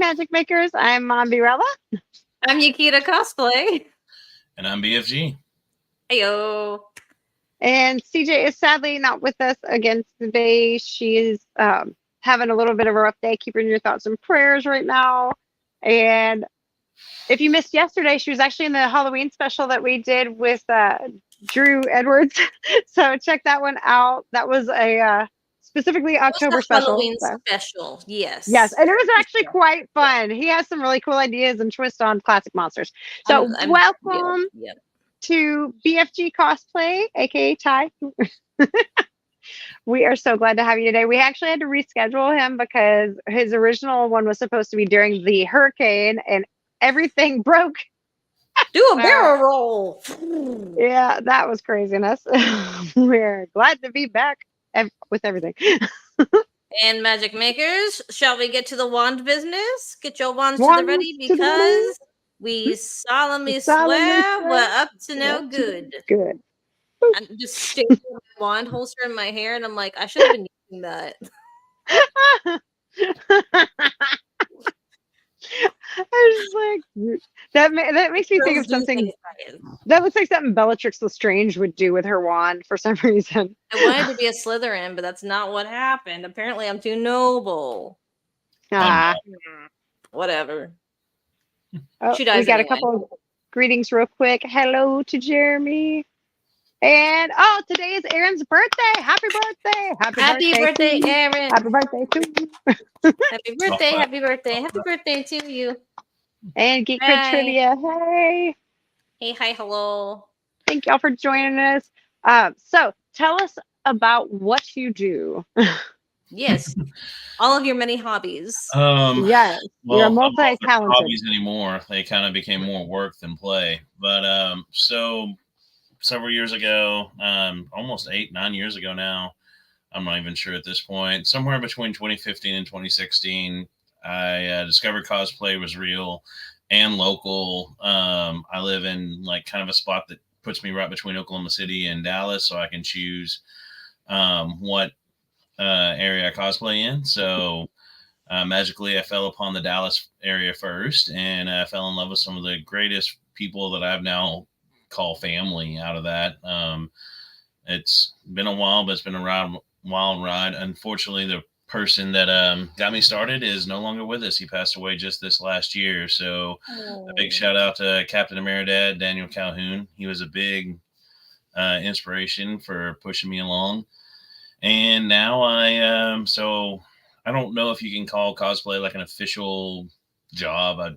Magic Makers. I'm Monbirella. I'm Yukita Cosplay. And I'm BFG. Heyo. And CJ is sadly not with us again today. She is having a little bit of a rough day, keeping your thoughts and prayers right now. And if you missed yesterday, she was actually in the Halloween special that we did with Drew Edwards. So check that one out. That was a specifically October special. Halloween special, yes. Yes, and it was actually quite fun. He has some really cool ideas and twists on classic monsters. So welcome to BFG Cosplay, aka Ty. We are so glad to have you today. We actually had to reschedule him because his original one was supposed to be during the hurricane and everything broke. Do a barrel roll. Yeah, that was craziness. We're glad to be back with everything. And Magic Makers, shall we get to the wand business? Get your wands to the ready because we solemnly swear we're up to no good. Good. I'm just staring at my wand holster in my hair, and I'm like, I should have been using that. I was like, that makes me think of something that looks like something Bellatrix Lestrange would do with her wand for some reason. I wanted to be a Slytherin, but that's not what happened. Apparently, I'm too noble. Whatever. Oh, we got a couple of greetings real quick. Hello to Jeremy. And today is Aaron's birthday. Happy birthday. Happy birthday, Aaron. Happy birthday to you. Happy birthday, happy birthday, happy birthday to you. And Geek Cred Trivia. Hey. Hey, hi, hello. Thank y'all for joining us. So tell us about what you do. Yes. All of your many hobbies. Yes. Well, you're multi-talented. Hobbies anymore. They kind of became more work than play. But so several years ago, almost 8-9 years ago now, I'm not even sure at this point, somewhere between 2015 and 2016, I discovered cosplay was real and local. I live in like kind of a spot that puts me right between Oklahoma City and Dallas, so I can choose what area I cosplay in. So magically, I fell upon the Dallas area first, and I fell in love with some of the greatest people that I've now call family out of that. It's been a while, but it's been a wild ride. Unfortunately, the person that got me started is no longer with us. He passed away just this last year. So a big shout out to Captain Emeridad, Daniel Calhoun. He was a big inspiration for pushing me along. And now so I don't know if you can call cosplay like an official job.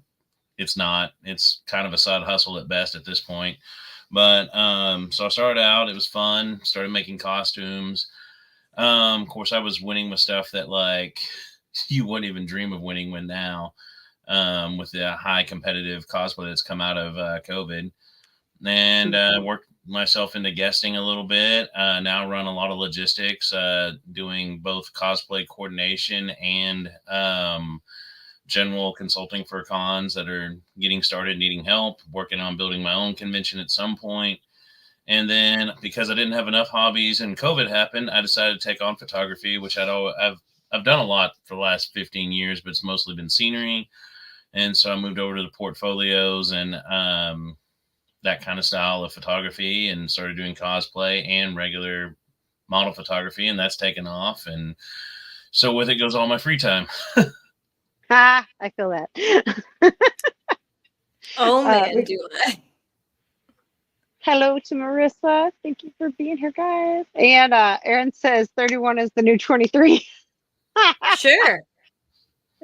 It's not. It's kind of a side hustle at best at this point. But so I started out. It was fun. Started making costumes. Of course, I was winning with stuff that like you wouldn't even dream of winning with now. With the high competitive cosplay that's come out of COVID, and worked myself into guesting a little bit. Now run a lot of logistics, doing both cosplay coordination and general consulting for cons that are getting started, needing help, working on building my own convention at some point. And then because I didn't have enough hobbies and COVID happened, I decided to take on photography, which I've done a lot for the last 15 years, but it's mostly been scenery. And so I moved over to the portfolios and that kind of style of photography and started doing cosplay and regular model photography, and that's taken off. And so with it goes all my free time. I feel that. Oh man, do I. Hello to Marissa. Thank you for being here, guys. And Aaron says 31 is the new 23. Sure.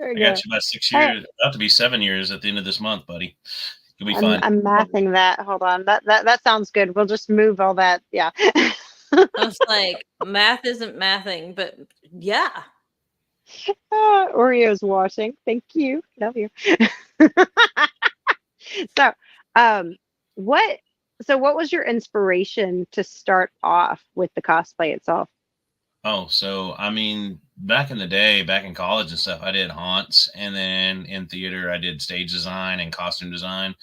I got you about 6 years. About to be 7 years at the end of this month, buddy. You'll be fine. I'm mathing that. Hold on. That sounds good. We'll just move all that. Yeah. I was like, math isn't mathing, but yeah. Oreo's watching. Thank you. Love you. So, what was your inspiration to start off with the cosplay itself? Oh, so I mean, back in the day, back in college and stuff, I did haunts, and then in theater, I did stage design and costume design.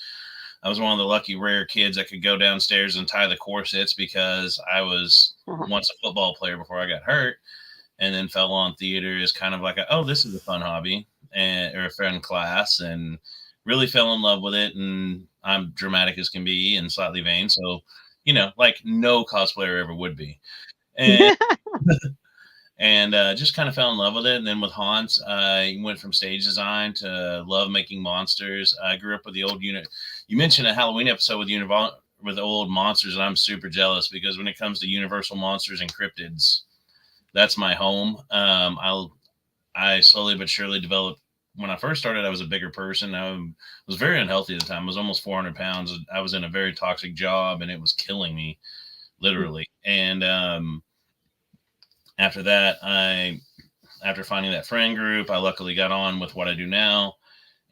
I was one of the lucky rare kids that could go downstairs and tie the corsets because I was once a football player before I got hurt, and then fell on theater as kind of like this is a fun hobby. or a friend class, and really fell in love with it. And I'm dramatic as can be and slightly vain, so like no cosplayer ever would be. And just kind of fell in love with it. And then with Haunts, I went from stage design to love making monsters. I grew up with the old unit. You mentioned a Halloween episode with old monsters, and I'm super jealous because when it comes to Universal monsters and cryptids, that's my home. I slowly but surely developed. When I first started, I was a bigger person. I was very unhealthy at the time. I was almost 400 pounds. I was in a very toxic job, and it was killing me, literally. And after that, after finding that friend group, I luckily got on with what I do now,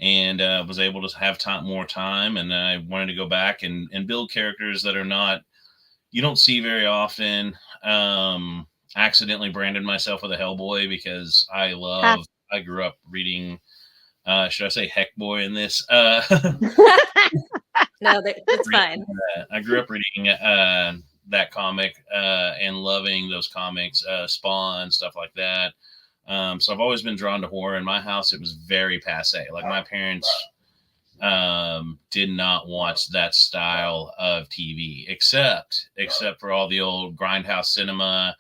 and was able to have more time. And I wanted to go back and build characters that are not, you don't see very often. Accidentally branded myself with a Hellboy because I grew up reading, should I say Heck Boy in this? No, that's fine. I grew up reading that comic and loving those comics, Spawn, stuff like that. So I've always been drawn to horror. In my house, it was very passe. Like my parents did not watch that style of TV, except for all the old grindhouse cinema,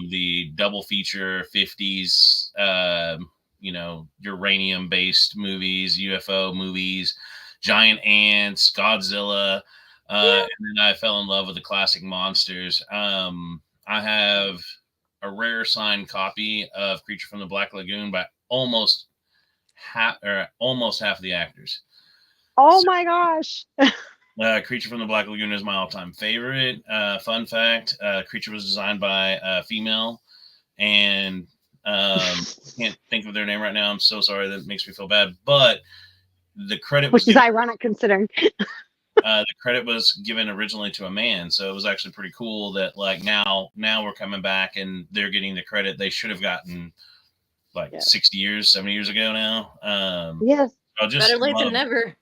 the double feature 50s, uranium based movies, UFO movies, giant ants, Godzilla. And then I fell in love with the classic monsters. I have a rare signed copy of Creature from the Black Lagoon by almost half of the actors. My gosh. Creature from the Black Lagoon is my all-time favorite. Fun fact, Creature was designed by a female, and can't think of their name right now. I'm so sorry. That makes me feel bad. But the credit Which is ironic considering. the credit was given originally to a man. So it was actually pretty cool that like now we're coming back and they're getting the credit they should have gotten 60 years, 70 years ago now. Yes. Better late than never.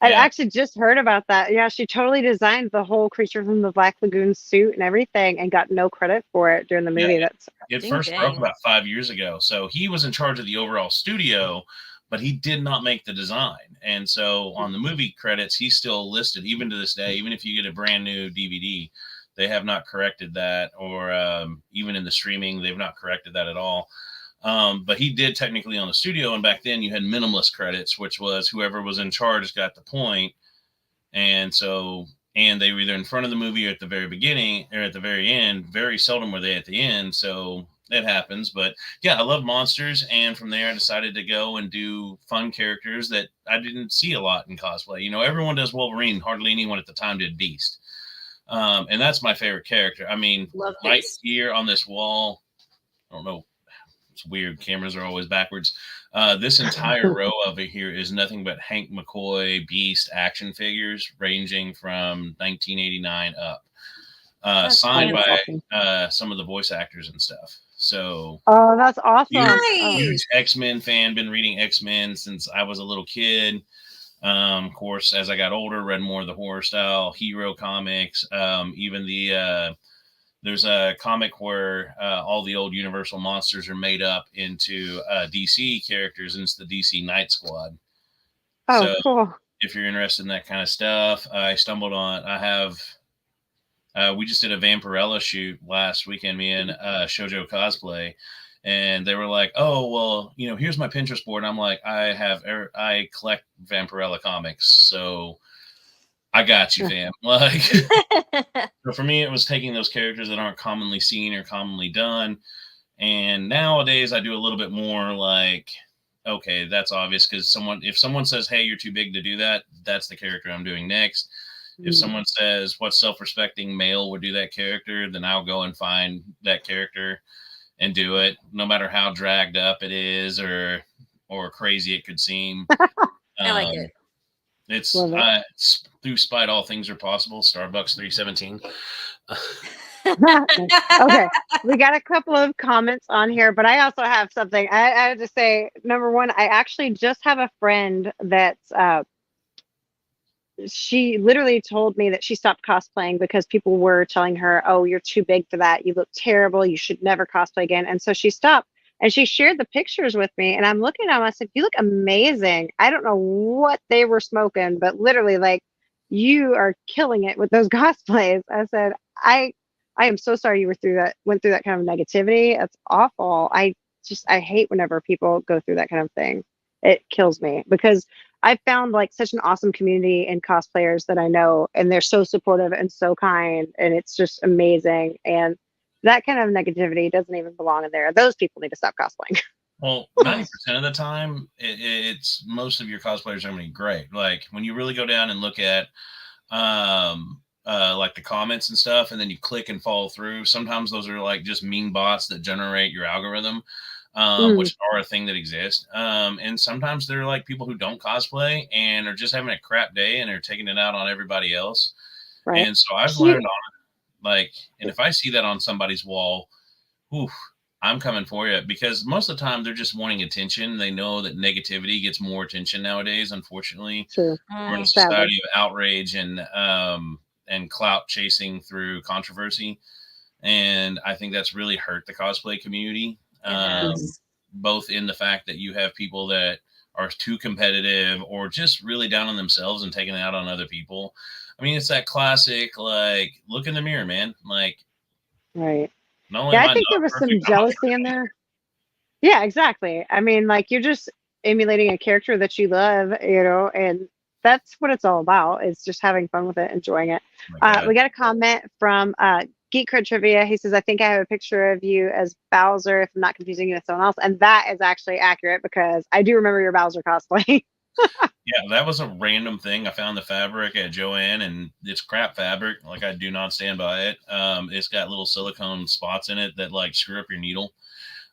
I actually just heard about that. Yeah, she totally designed the whole Creature from the Black Lagoon suit and everything and got no credit for it during the movie. It first broke about 5 years ago. So he was in charge of the overall studio, but he did not make the design. And so on the movie credits, he's still listed, even to this day. Even if you get a brand new DVD, they have not corrected that, or even in the streaming, they've not corrected that at all. But he did technically on the studio, and back then you had minimalist credits, which was whoever was in charge got the point. And they were either in front of the movie or at the very beginning or at the very end. Very seldom were they at the end. So it happens. But yeah, I love monsters. And from there, I decided to go and do fun characters that I didn't see a lot in cosplay. Everyone does Wolverine. Hardly anyone at the time did Beast. And that's my favorite character. I mean, right here on this wall, I don't know. It's weird. Cameras are always backwards. This entire row over here is nothing but Hank McCoy Beast action figures ranging from 1989 up. Signed by some of the voice actors and stuff. So that's awesome. Huge X-Men fan. Been reading X-Men since I was a little kid. Of course, as I got older, read more of the horror style hero comics. Even there's a comic where all the old Universal monsters are made up into DC characters, and it's the DC Night Squad. Cool. If you're interested in that kind of stuff, we just did a Vampirella shoot last weekend, me and Shoujo Cosplay, and they were like, oh, well, here's my Pinterest board. And I'm like, I collect Vampirella comics, so I got you, fam. Like, so for me, it was taking those characters that aren't commonly seen or commonly done. And nowadays I do a little bit more like, okay, that's obvious. Cause if someone says, hey, you're too big to do that, that's the character I'm doing next. If someone says what self-respecting male would do that character, then I'll go and find that character and do it, no matter how dragged up it is or crazy it could seem. I like it. It's through spite all things are possible. Starbucks 317. Okay, we got a couple of comments on here, but I also have something. I have to say, number one, I actually just have a friend that's she literally told me that she stopped cosplaying because people were telling her, oh, you're too big for that. You look terrible. You should never cosplay again. And so she stopped. And she shared the pictures with me, and I'm looking at them. I said, "You look amazing." I don't know what they were smoking, but literally, like, you are killing it with those cosplays. I said, I am so sorry you went through that kind of negativity. That's awful. I hate whenever people go through that kind of thing. It kills me because I found like such an awesome community and cosplayers that I know, and they're so supportive and so kind, and it's just amazing. And that kind of negativity doesn't even belong in there. Those people need to stop cosplaying. Well, 90% of the time, it's most of your cosplayers are going to be great. Like when you really go down and look at like the comments and stuff, and then you click and follow through. Sometimes those are like just mean bots that generate your algorithm, which are a thing that exists. And sometimes they're like people who don't cosplay and are just having a crap day and are taking it out on everybody else. Right. And so I've learned on like, and if I see that on somebody's wall, oof, I'm coming for you, because most of the time they're just wanting attention. They know that negativity gets more attention nowadays, unfortunately. True. We're in a society of outrage and clout chasing through controversy. And I think that's really hurt the cosplay community. Both in the fact that you have people that are too competitive or just really down on themselves and taking it out on other people. I mean, it's that classic, like, look in the mirror, man. Like, right. not only Yeah, I think there was some jealousy in there. Yeah, exactly. I mean, like, you're just emulating a character that you love, and that's what it's all about. It's just having fun with it, enjoying it. We got a comment from Geek Cred Trivia. He says, "I think I have a picture of you as Bowser, if I'm not confusing you with someone else." And that is actually accurate because I do remember your Bowser cosplay. Yeah, that was a random thing. I found the fabric at Joann, and it's crap fabric. Like, I do not stand by it. It's got little silicone spots in it that like screw up your needle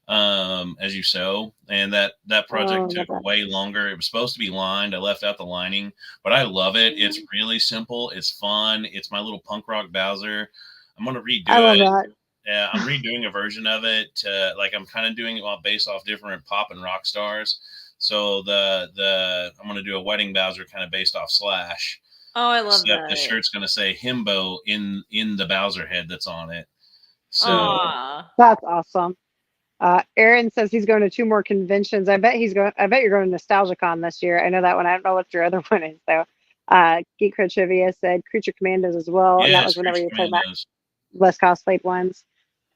as you sew. And that project took way longer. It was supposed to be lined. I left out the lining, but I love it. It's really simple. It's fun. It's my little punk rock Bowser. I'm gonna redo it. Yeah, I'm redoing a version of it. Like, I'm kind of doing it based off different pop and rock stars. So I'm gonna do a wedding Bowser kind of based off Slash. Oh, I love that. The shirt's gonna say himbo in the Bowser head that's on it. So that's awesome. Aaron says he's going to 2 more conventions. I bet you're going to NostalgiaCon this year. I know that one. I don't know what your other one is though. Geek Cred Trivia said Creature Commandos as well. Yeah, and that was whenever you talking about less cosplayed ones.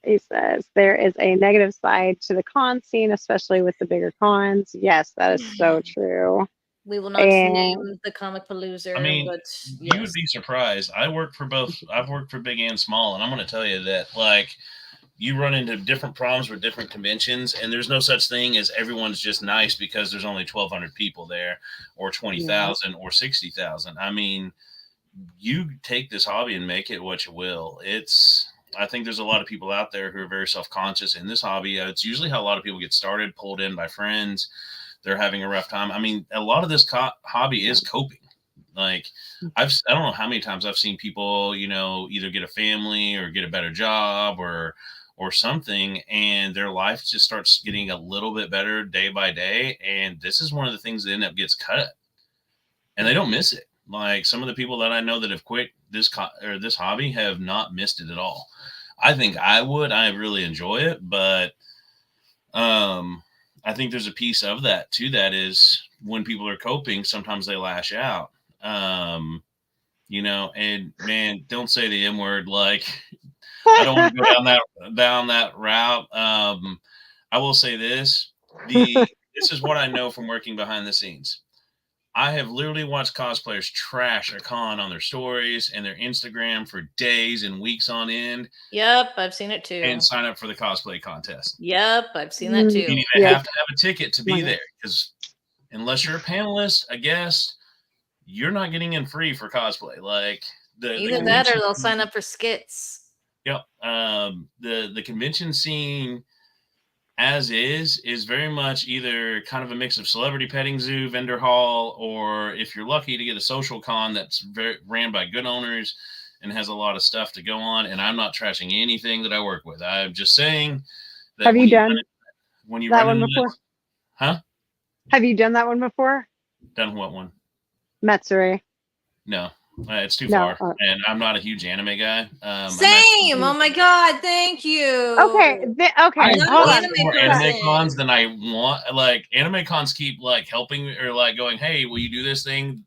He says there is a negative side to the con scene, especially with the bigger cons. Yes, that is so true. We will not name the Comic Palooza. I mean, but you would be surprised. I've worked for big and small, and I'm going to tell you that, like, you run into different problems with different conventions, and there's no such thing as everyone's just nice because there's only 1,200 people there, or 20,000, or 60,000. I mean, you take this hobby and make it what you will. I think there's a lot of people out there who are very self-conscious in this hobby. It's usually how a lot of people get started, pulled in by friends. They're having a rough time. I mean, a lot of this hobby is coping. Like, I don't know how many times I've seen people, either get a family or get a better job or something, and their life just starts getting a little bit better day by day. And this is one of the things that end up gets cut, and they don't miss it. Like, some of the people that I know that have quit this hobby have not missed it at all. I think I really enjoy it, but I think there's a piece of that too. That is, when people are coping, sometimes they lash out. And man, don't say the M word. Like, I don't want to go down that route. I will say this. This is what I know from working behind the scenes. I have literally watched cosplayers trash a con on their stories and their Instagram for days and weeks on end. Yep, I've seen it too. And sign up for the cosplay contest. Yep, I've seen that too. Meaning they have to have a ticket to be there, because unless you're a panelist, a guest, you're not getting in free for cosplay. Like, either that or they'll sign up for skits. Yep. The convention scene as is very much either kind of a mix of celebrity petting zoo, vendor hall, or if you're lucky to get a social con that's ran by good owners and has a lot of stuff to go on. And I'm not trashing anything that I work with. I'm just saying that. Have you done that one before? Huh? Have you done that one before? Done what one? Matsuri. No, It's too No, far, and I'm not a huge anime guy. Same. Oh my god, thank you. Okay, okay. I Not work an anime more anime person. cons than I want. Like anime cons keep like helping or like going, "Hey, will you do this thing?"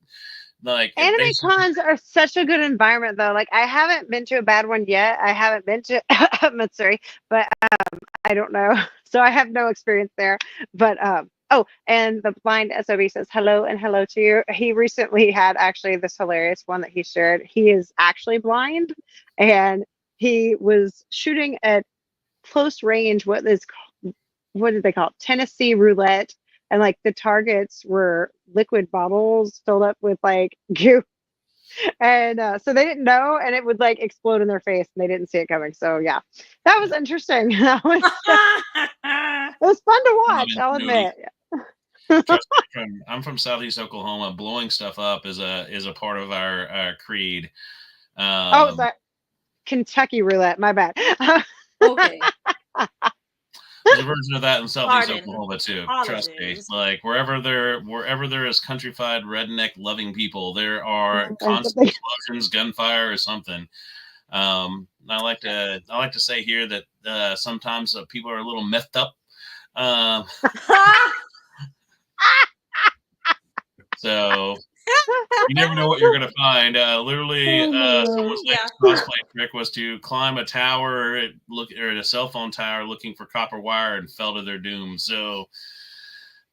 Like Anime basically, cons are such a good environment, though. Like, I haven't been to a bad one yet. I haven't been to Matsuri, but I don't know. So I have no experience there. But oh, and the blind SOB says hello and hello to you. He recently had actually this hilarious one that he shared. He is actually blind, and he was shooting at close range. What did they call it? Tennessee roulette. And like the targets were liquid bottles filled up with like goo, and so they didn't know, and it would like explode in their face, and they didn't see it coming. So yeah, that was interesting. It was fun to watch. I'll admit. trust me, I'm from Southeast Oklahoma. Blowing stuff up is a part of our creed. Oh, sorry. Kentucky roulette. My bad. Okay. There's a version of that in Southeast Pardon. Oklahoma too. Trust me. Apologies. Like wherever there is countrified redneck loving people, there are Or constant something. explosions, gunfire, or something. I like to say here that sometimes people are a little methed up. So you never know what you're going to find. Literally, someone's latest cosplay trick was to climb a tower, at a cell phone tower, looking for copper wire, and fell to their doom. So,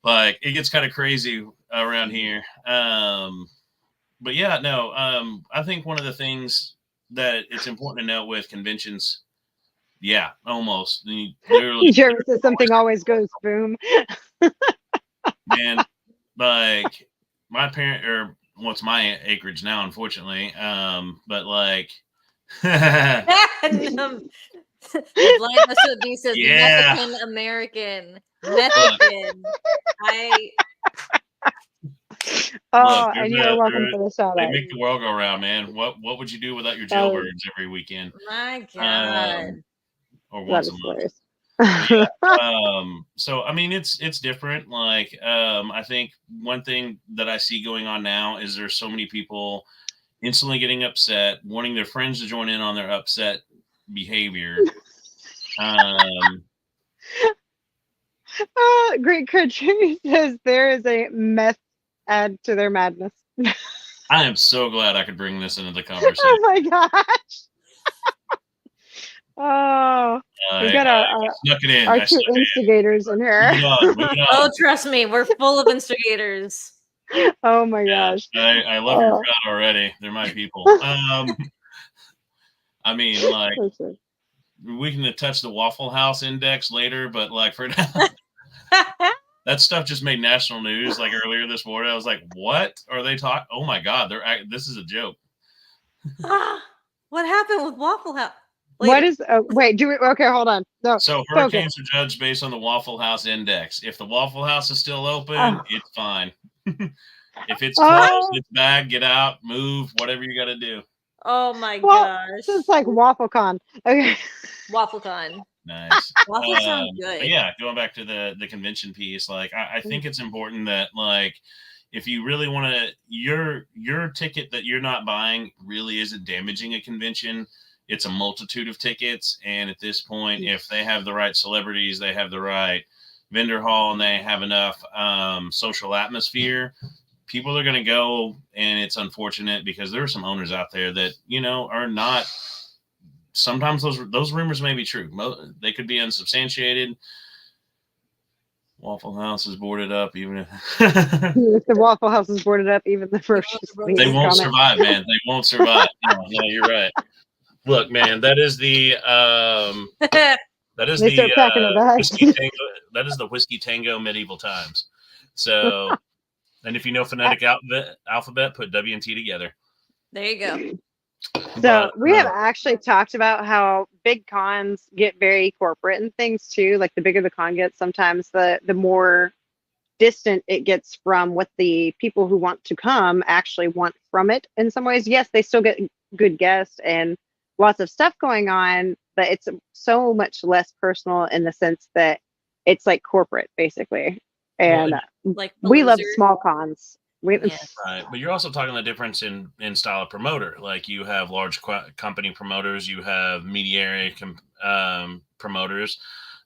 like, it gets kind of crazy around here. But yeah, no. I think one of the things that it's important to note with conventions, yeah, almost. Literally, Jeremy says something always goes boom. man, like my parent or what's my acreage now, unfortunately. But like, The blind SOB says yeah. Mexican American. Mexican. Oh, and you're welcome for the shout They out. make the world go round, man. What would you do without your jailbirds every weekend? My God. Or once a month. So I mean it's different. Like I think one thing that I see going on now is there's so many people instantly getting upset, wanting their friends to join in on their upset behavior. Great Country says there is a meth add to their madness. I am so glad I could bring this into the conversation. Oh my gosh. Oh, we got our two instigators in here. Moving on. Oh, trust me, we're full of instigators. Oh my gosh. I love your crowd already. They're my people. I mean, like, we can touch the Waffle House index later, but like for now, that stuff just made national news. Like earlier this morning, I was like, "What are they talking? Oh my God, this is a joke." What happened with Waffle House? Later. What is? Wait, okay, hold on. No. So hurricanes are judged based on the Waffle House index. If the Waffle House is still open, it's fine. If it's closed, it's bad. Get out, move, whatever you got to do. Oh my gosh! It's like WaffleCon. Okay. WaffleCon. Nice. Waffle sounds good. Yeah, going back to the convention piece, like I think it's important that like if you really want to, your ticket that you're not buying really isn't damaging a convention. It's a multitude of tickets, and at this point, if they have the right celebrities, they have the right vendor hall, and they have enough social atmosphere, people are going to go. And it's unfortunate because there are some owners out there that are not. Sometimes those rumors may be true. They could be unsubstantiated. Waffle House is boarded up, even if the Waffle House is boarded up, even the first. They won't survive, man. They won't survive. No, you're right. Look, man, that is the whiskey tango. That is the whiskey tango medieval times. So, and if you know phonetic alphabet, put W and T together. There you go. So we have actually talked about how big cons get very corporate and things too. Like the bigger the con gets, sometimes the more distant it gets from what the people who want to come actually want from it. In some ways, yes, they still get good guests and lots of stuff going on, but it's so much less personal in the sense that it's like corporate basically. And like we love small cons. Yeah. Right, but you're also talking the difference in style of promoter. Like you have large company promoters, you have media promoters,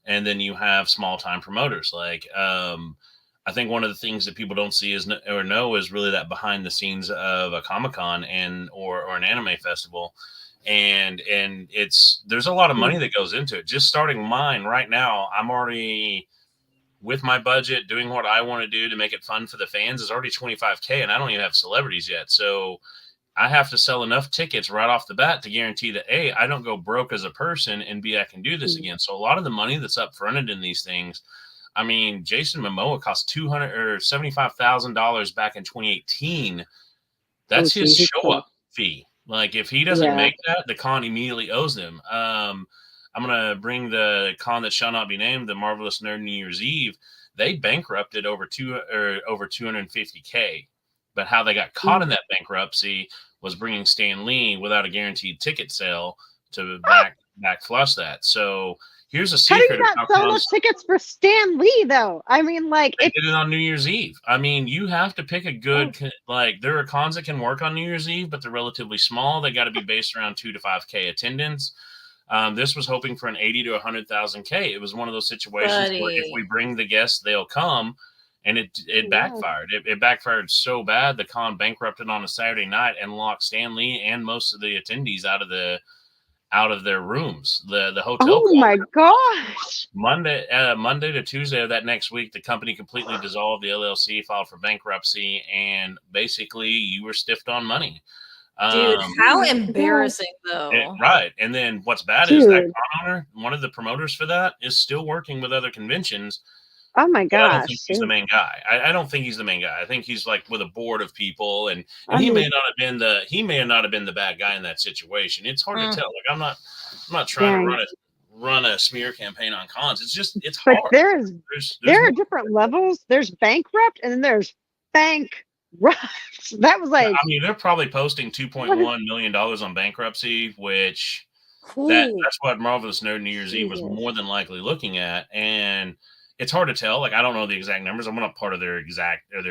and then you have small time promoters. Like I think one of the things that people don't see or know is really that behind the scenes of a Comic-Con or an anime festival. And there's a lot of money that goes into it. Just starting mine right now, I'm already with my budget doing what I want to do to make it fun for the fans is already 25K, and I don't even have celebrities yet. So I have to sell enough tickets right off the bat to guarantee that A, I don't go broke as a person, and B, I can do this again. So a lot of the money that's up fronted in these things, I mean, Jason Momoa cost $275,000 back in 2018. That's his show up fee. Like if he doesn't make that, the con immediately owes them. I'm gonna bring the con that shall not be named, the Marvelous Nerd New Year's Eve. They bankrupted over 250K, but how they got caught in that bankruptcy was bringing Stan Lee without a guaranteed ticket sale to back flush that. So here's a secret. How do you not sell enough tickets for Stan Lee, though? I mean, like, they did it on New Year's Eve. I mean, you have to pick a good, like, there are cons that can work on New Year's Eve, but they're relatively small. They got to be based around 2 to 5K attendance. This was hoping for an 80 to 100,000 K. It was one of those situations where if we bring the guests, they'll come, and it backfired. It backfired so bad, the con bankrupted on a Saturday night and locked Stan Lee and most of the attendees out of their rooms. The hotel. Oh my gosh! Monday to Tuesday of that next week, the company completely dissolved. The LLC filed for bankruptcy, and basically you were stiffed on money. Dude, how embarrassing, though. Right. And then what's bad is that con owner, one of the promoters for that, is still working with other conventions. Oh my gosh! I don't think he's the main guy. I don't think he's the main guy. I think he's like with a board of people, and he may not have been the bad guy in that situation. It's hard to tell. Like I'm not trying to run a smear campaign on cons. It's hard. But there are different levels. There's bankrupt, and then there's bankrupt. That was like, I mean, they're probably posting $2.1 million on bankruptcy, which that's what Marvelous Nerd New Year's Eve was more than likely looking at. And it's hard to tell. Like, I don't know the exact numbers. I'm not part of their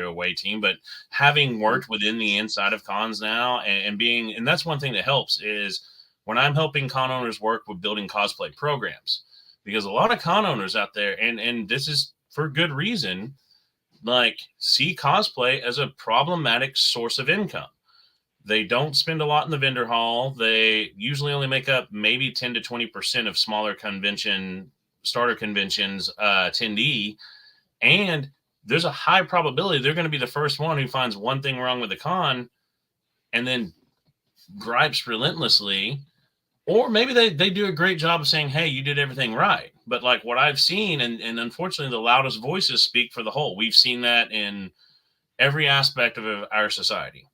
away team, but having worked within the inside of cons now and that's one thing that helps is when I'm helping con owners work with building cosplay programs, because a lot of con owners out there, and this is for good reason, like see cosplay as a problematic source of income. They don't spend a lot in the vendor hall. They usually only make up maybe 10 to 20% of smaller starter conventions attendee. And there's a high probability they're going to be the first one who finds one thing wrong with the con and then gripes relentlessly. Or maybe they do a great job of saying, hey, you did everything right. But like what I've seen, and unfortunately the loudest voices speak for the whole. We've seen that in every aspect of our society.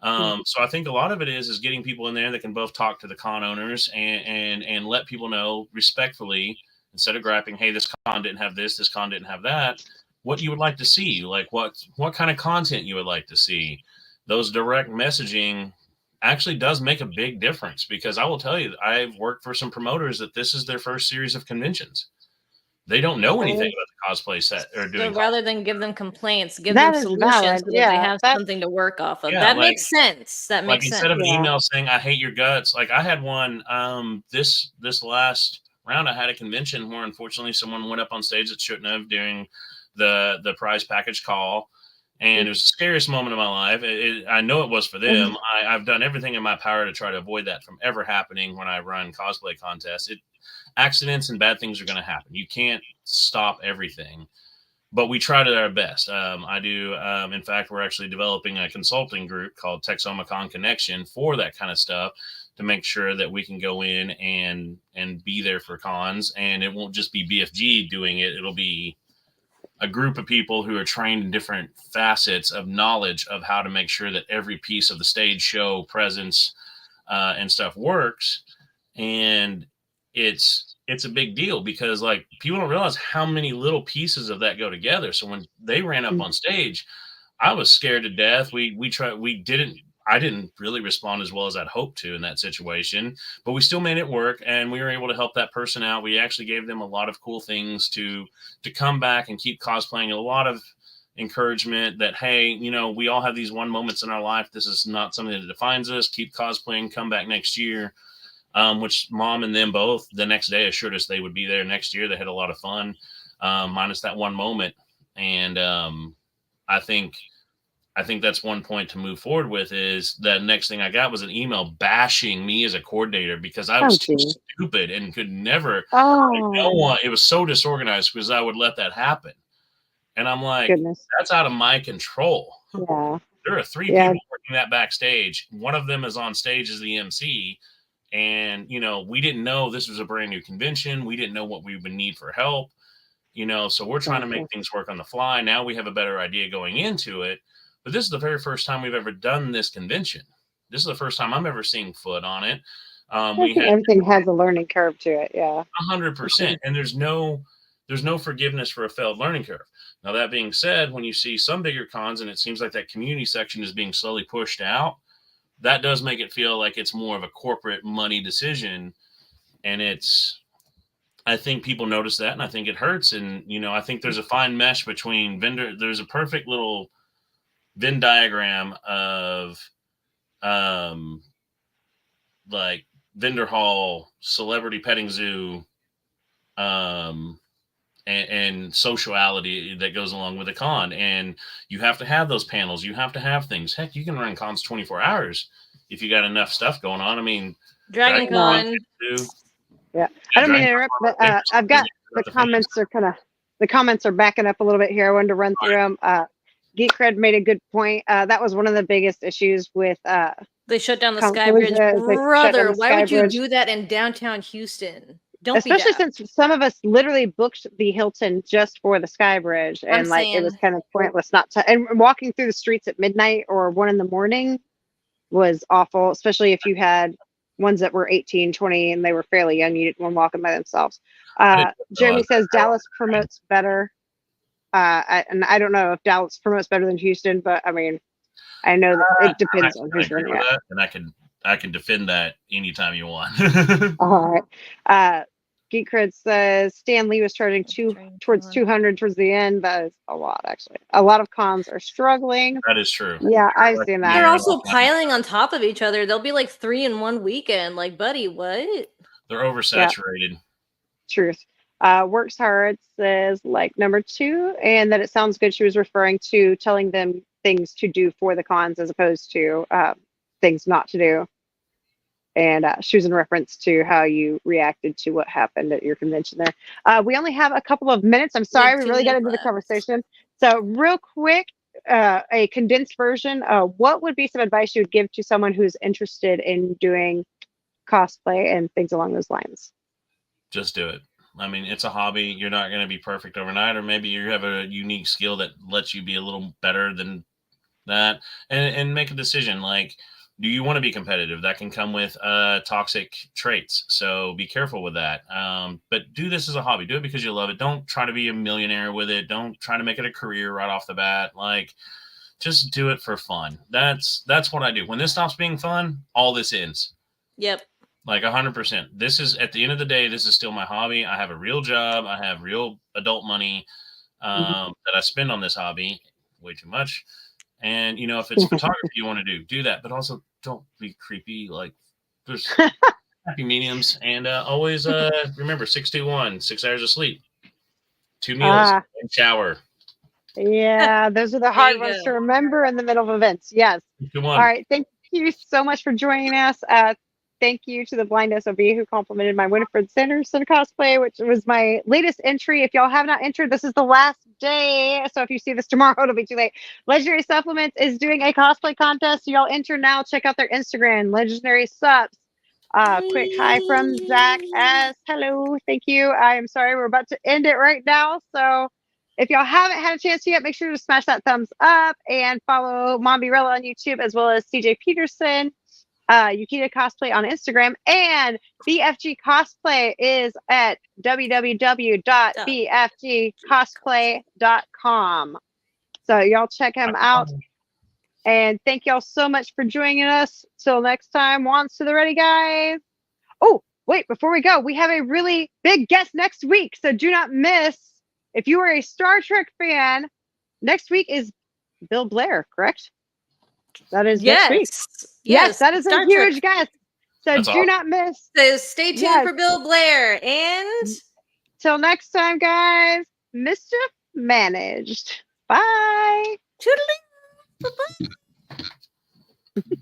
So I think a lot of it is getting people in there that can both talk to the con owners and let people know respectfully, instead of griping, hey, this con didn't have this con didn't have that, what you would like to see, like what kind of content you would like to see. Those direct messaging actually does make a big difference, because I will tell you, I've worked for some promoters that this is their first series of conventions. They don't know anything about the cosplay set or doing. So rather than give them complaints, give them solutions so that they have something to work off of. That makes sense. That makes sense. Instead of an email saying I hate your guts, like I had one this last round. I had a convention where unfortunately someone went up on stage that shouldn't have during the prize package call. And it was the scariest moment of my life. I know it was for them. I've done everything in my power to try to avoid that from ever happening when I run cosplay contests. Accidents and bad things are going to happen. You can't stop everything, but we tried our best. I do. In fact, we're actually developing a consulting group called Texomicon Connection for that kind of stuff to make sure that we can go in and be there for cons. And it won't just be BFG doing it. It'll be a group of people who are trained in different facets of knowledge of how to make sure that every piece of the stage show presence and stuff works. And it's a big deal, because like people don't realize how many little pieces of that go together. So when they ran up on stage, I was scared to death. I didn't really respond as well as I'd hoped to in that situation, but we still made it work, and we were able to help that person out. We actually gave them a lot of cool things to come back and keep cosplaying. A lot of, encouragement that, hey, you know, we all have these one moments in our life. This is not something that defines us. Keep cosplaying, come back next year. Which Mom and them both the next day assured us they would be there next year. They had a lot of fun, minus that one moment. And I think that's one point to move forward with. Is the next thing I got was an email bashing me as a coordinator because I was too stupid and could never. No one. It was so disorganized because I would let that happen. And I'm like, that's out of my control. Yeah. There are 3 people working that backstage. One of them is on stage as the MC. And, you know, we didn't know this was a brand new convention. We didn't know what we would need for help, you know, so we're trying to make things work on the fly. Now we have a better idea going into it. But this is the very first time we've ever done this convention. This is the first time I'm ever seeing foot on it. Everything has a learning curve to it. Yeah. 100%. And there's no forgiveness for a failed learning curve. Now, that being said, when you see some bigger cons and it seems like that community section is being slowly pushed out, that does make it feel like it's more of a corporate money decision. And I think people notice that, and I think it hurts. And, you know, I think there's a fine mesh between there's a perfect little Venn diagram of, like vendor hall, celebrity petting zoo, and sociality that goes along with a con. And you have to have those panels. You have to have things. Heck, you can run cons 24 hours if you got enough stuff going on. I mean, Dragon Con. Yeah. I don't mean to interrupt, but I've got the comments are backing up a little bit here. I wanted to run through them. Geek Cred made a good point. That was one of the biggest issues with they shut down the Sky Bridge. Brother, why would you do that in downtown Houston? Especially since some of us literally booked the Hilton just for the Sky Bridge, and it was kind of pointless not to. And walking through the streets at midnight or 1 a.m. was awful, especially if you had ones that were 18, 20, and they were fairly young. You didn't want walking by themselves. Jeremy says Dallas promotes better, and I don't know if Dallas promotes better than Houston, but I mean, I know that it depends on who's running it. And I can defend that anytime you want. All right. Geek Cred says Stan Lee was charging towards 200 towards the end. That is a lot, actually. A lot of cons are struggling. That is true. Yeah, I've seen that. They're also piling on top of each other. They'll be like 3 in one weekend. Like, buddy, what? They're oversaturated. Yeah. Truth. Works Hard says like number 2, and that it sounds good. She was referring to telling them things to do for the cons as opposed to things not to do. And she was in reference to how you reacted to what happened at your convention there. We only have a couple of minutes. I'm sorry, we really got into the conversation. So real quick, a condensed version. What would be some advice you would give to someone who's interested in doing cosplay and things along those lines? Just do it. I mean, it's a hobby. You're not going to be perfect overnight, or maybe you have a unique skill that lets you be a little better than that, and make a decision. Like, do you want to be competitive? That can come with toxic traits. So be careful with that. But do this as a hobby. Do it because you love it. Don't try to be a millionaire with it. Don't try to make it a career right off the bat. Like, just do it for fun. That's what I do. When this stops being fun, all this ends. Yep. Like 100%. This is, at the end of the day, this is still my hobby. I have a real job. I have real adult money that I spend on this hobby. Way too much. And, you know, if it's photography you want to do that. But also don't be creepy. Like, there's happy mediums. And always remember, 621, 6 hours of sleep, 2 meals, and shower. Yeah, those are the hard ones to remember in the middle of events. Yes. All right. Thank you so much for joining us. Thank you to the Blind SOB who complimented my Winifred Sanderson cosplay, which was my latest entry. If y'all have not entered, this is the last day. So if you see this tomorrow, it'll be too late. Legendary Supplements is doing a cosplay contest. So y'all enter now. Check out their Instagram, Legendary Subs. Quick hi from Zach S. Hello. Thank you. I am sorry. We're about to end it right now. So if y'all haven't had a chance yet, make sure to smash that thumbs up and follow Mombirella on YouTube, as well as CJ Peterson. Yukita Cosplay on Instagram, and BFG Cosplay is at www.bfgcosplay.com. So y'all check him out. And thank y'all so much for joining us. Till next time, wands to the ready, guys. Oh, wait, before we go, we have a really big guest next week. So do not miss, if you are a Star Trek fan, next week is Bill Blair, correct? That is next week. Yes, that is a huge guest. So That's do awesome. not miss. So stay tuned for Bill Blair. And till next time, guys, mischief managed. Bye. toodaloo. Bye-bye.